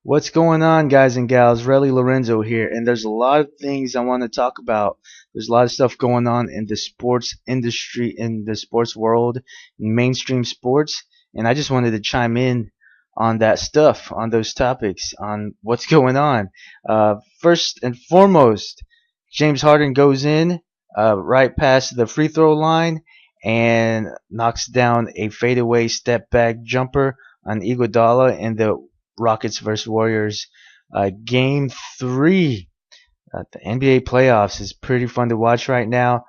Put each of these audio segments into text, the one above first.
What's going on, guys and gals? Relly Lorenzo here, and there's a lot of things I want to talk about. There's a lot of stuff going on in the sports industry, in the sports world, in mainstream sports, and I just wanted to chime in on that stuff, on those topics, on what's going on. First and foremost, James Harden goes in right past the free throw line and knocks down a fadeaway step back jumper on Iguodala in the Rockets versus Warriors. Game three. The NBA playoffs is pretty fun to watch right now,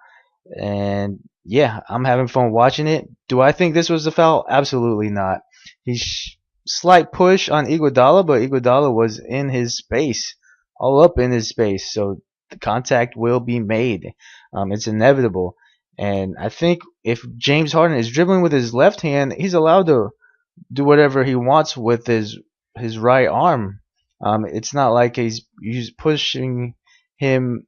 and yeah, I'm having fun watching it. Do I think this was a foul? Absolutely not. He's slight push on Iguodala, but Iguodala was in his space, all up in his space, so the contact will be made. It's inevitable, and I think if James Harden is dribbling with his left hand, he's allowed to do whatever he wants with his right arm. It's not like he's pushing him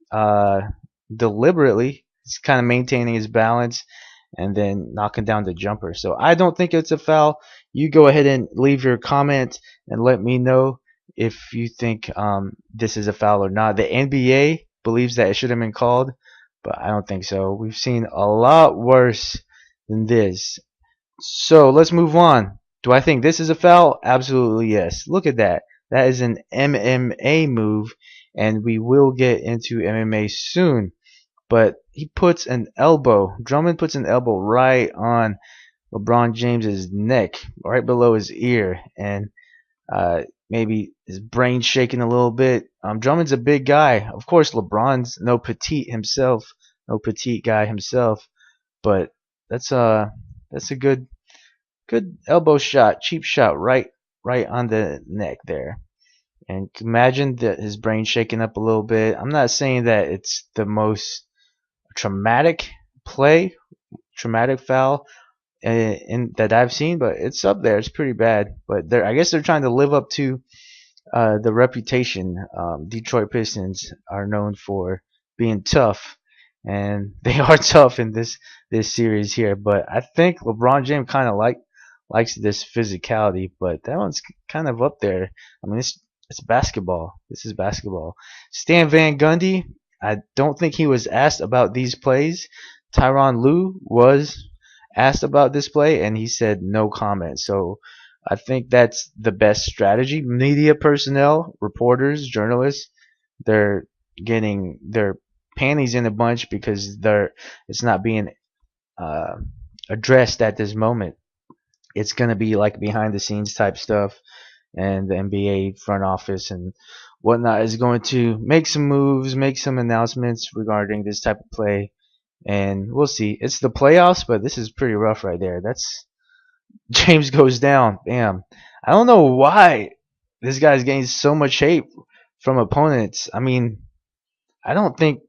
deliberately. He's kind of maintaining his balance and then knocking down the jumper. So I don't think it's a foul. You go ahead and leave your comment and let me know if you think this is a foul or not. The NBA believes that it should have been called, but I don't think so. We've seen a lot worse than this. So let's move on. Do I think this is a foul? Absolutely yes. Look at that. That is an MMA move, and we will get into MMA soon. But he puts an elbow, Drummond puts an elbow right on LeBron James's neck, right below his ear, and maybe his brain shaking a little bit. Drummond's a big guy. Of course, LeBron's no petite himself, no petite guy himself, but that's a good elbow shot, cheap shot, right on the neck there. And imagine that his brain shaking up a little bit. I'm not saying that it's the most traumatic play, traumatic foul in that I've seen, but it's up there. It's pretty bad. But I guess they're trying to live up to the reputation. Detroit Pistons are known for being tough, and they are tough in this series here. But I think LeBron James kind of likes this physicality, but that one's kind of up there. I mean, it's basketball. This is basketball. Stan Van Gundy, I don't think he was asked about these plays. Tyronn Lue was asked about this play, and he said no comment. So I think that's the best strategy. Media personnel, reporters, journalists, they're getting their panties in a bunch because it's not being uh, addressed at this moment. It's going to be like behind the scenes type stuff, and the NBA front office and whatnot is going to make some moves, make some announcements regarding this type of play, and we'll see. It's the playoffs, but this is pretty rough right there. That's James goes down. Bam. I don't know why this guy's getting so much hate from opponents. I mean, I don't think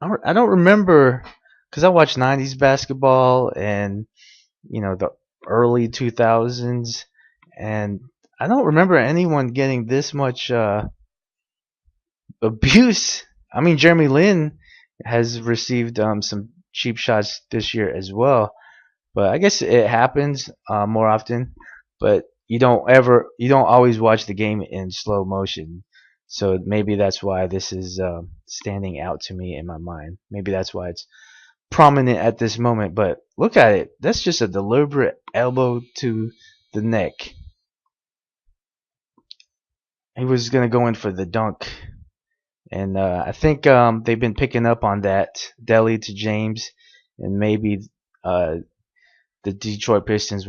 I don't remember because I watched '90s basketball and the early 2000s, and I don't remember anyone getting this much abuse. I mean, Jeremy Lin has received some cheap shots this year as well, but I guess it happens more often. But you don't always watch the game in slow motion, so maybe that's why this is standing out to me in my mind. Maybe that's why it's prominent at this moment. But look at it. That's just a deliberate elbow to the neck. He was gonna go in for the dunk. And I think they've been picking up on that, Delhi to James, and maybe uh, the Detroit Pistons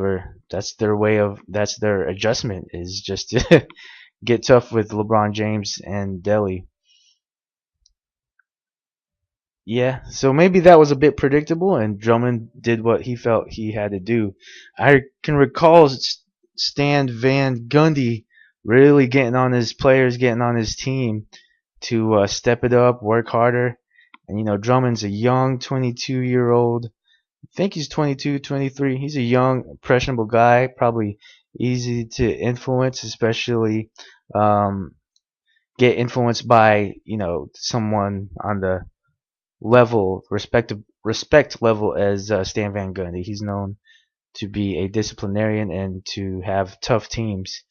that's their adjustment is just to get tough with LeBron James and Delhi. Yeah, so maybe that was a bit predictable, and Drummond did what he felt he had to do. I can recall Stan Van Gundy really getting on his players, getting on his team to step it up, work harder. And Drummond's a young 22-year-old. I think he's 22, 23. He's a young, impressionable guy, probably easy to influence, especially um, get influenced by someone on the respect level as Stan Van Gundy. He's known to be a disciplinarian and to have tough teams.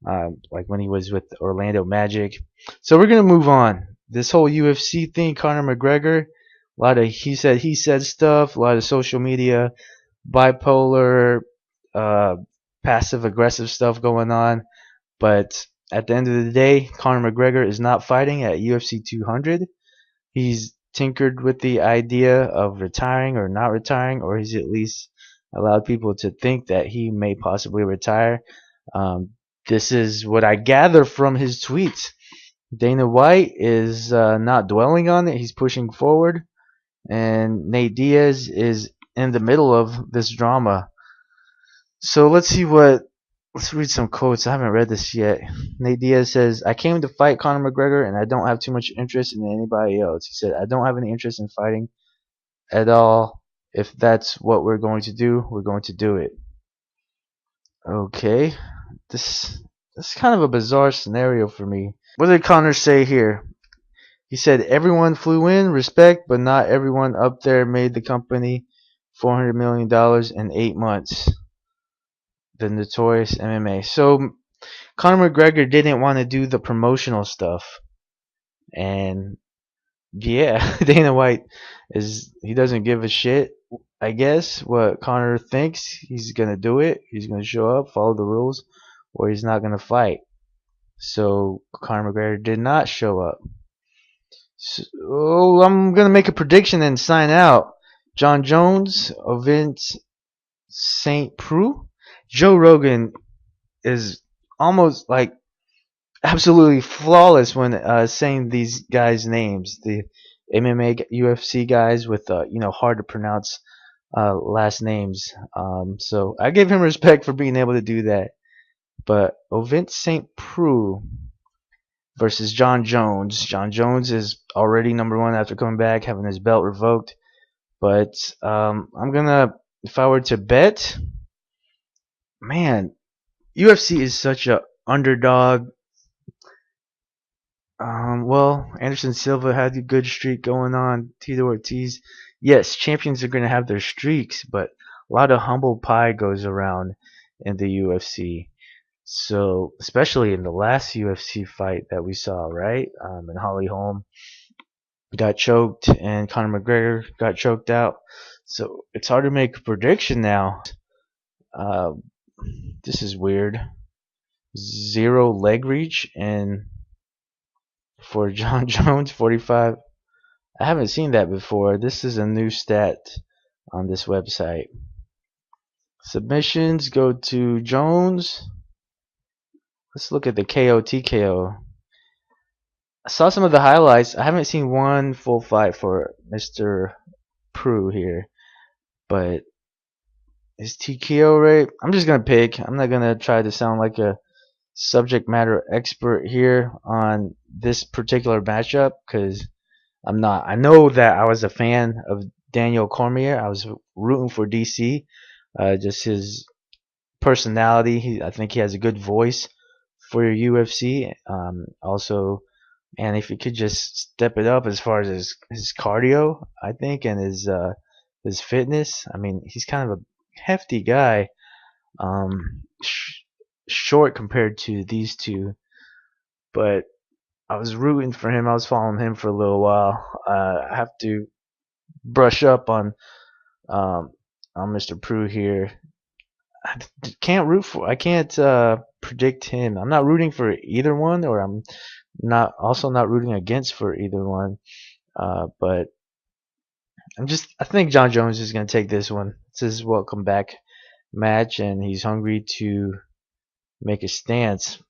like when he was with Orlando Magic. So we're gonna move on. This whole UFC thing, Conor McGregor, a lot of he said stuff, a lot of social media, bipolar, uh, passive aggressive stuff going on. But at the end of the day, Conor McGregor is not fighting at UFC 200. He's tinkered with the idea of retiring or not retiring, or he's at least allowed people to think that he may possibly retire. Um, this is what I gather from his tweets. Dana White is not dwelling on it. He's pushing forward, and Nate Diaz is in the middle of this drama. So let's read some quotes. I haven't read this yet. Nate Diaz says, I came to fight Conor McGregor and I don't have too much interest in anybody else. He said, I don't have any interest in fighting at all. If that's what we're going to do, we're going to do it. Okay. This is kind of a bizarre scenario for me. What did Conor say here? He said, everyone flew in, respect, but not everyone up there made the company $400 million in 8 months. The notorious MMA. So Conor McGregor didn't want to do the promotional stuff, and yeah, Dana White he doesn't give a shit. I guess what Conor thinks, he's gonna do it. He's gonna show up, follow the rules, or he's not gonna fight. So Conor McGregor did not show up. So I'm gonna make a prediction and sign out. Jon Jones, Vince St. Preux, Joe Rogan is almost like absolutely flawless when saying these guys' names. The MMA UFC guys with hard to pronounce last names. So I give him respect for being able to do that. But Ovint St. Preux versus Jon Jones. Jon Jones is already #1 after coming back, having his belt revoked. But I'm gonna, if I were to bet, man, UFC is such a underdog. Well, Anderson Silva had a good streak going on. Tito Ortiz, yes, champions are going to have their streaks, but a lot of humble pie goes around in the UFC. So, especially in the last UFC fight that we saw, right? And Holly Holm got choked, and Conor McGregor got choked out. So it's hard to make a prediction now. Uh, this is weird. Zero leg reach, and for Jon Jones, 45. I haven't seen that before. This is a new stat on this website. Submissions go to Jones. Let's look at the KO TKO. I saw some of the highlights. I haven't seen one full fight for Mr. Prue here, but his TKO rate, I'm just going to pick. I'm not going to try to sound like a subject matter expert here on this particular matchup because I'm not. I know that I was a fan of Daniel Cormier. I was rooting for DC. Just his personality. I think he has a good voice for your UFC. Also, and if he could just step it up as far as his cardio, I think, and his fitness. I mean, he's kind of a hefty guy. Short compared to these two, but I was rooting for him. I was following him for a little while. I have to brush up um, on Mr. Prue here. I can't root for. I can't predict him. I'm not rooting for either one, or I'm not rooting against for either one. But I think Jon Jones is going to take this one. It's his welcome back match, and he's hungry to make a stance.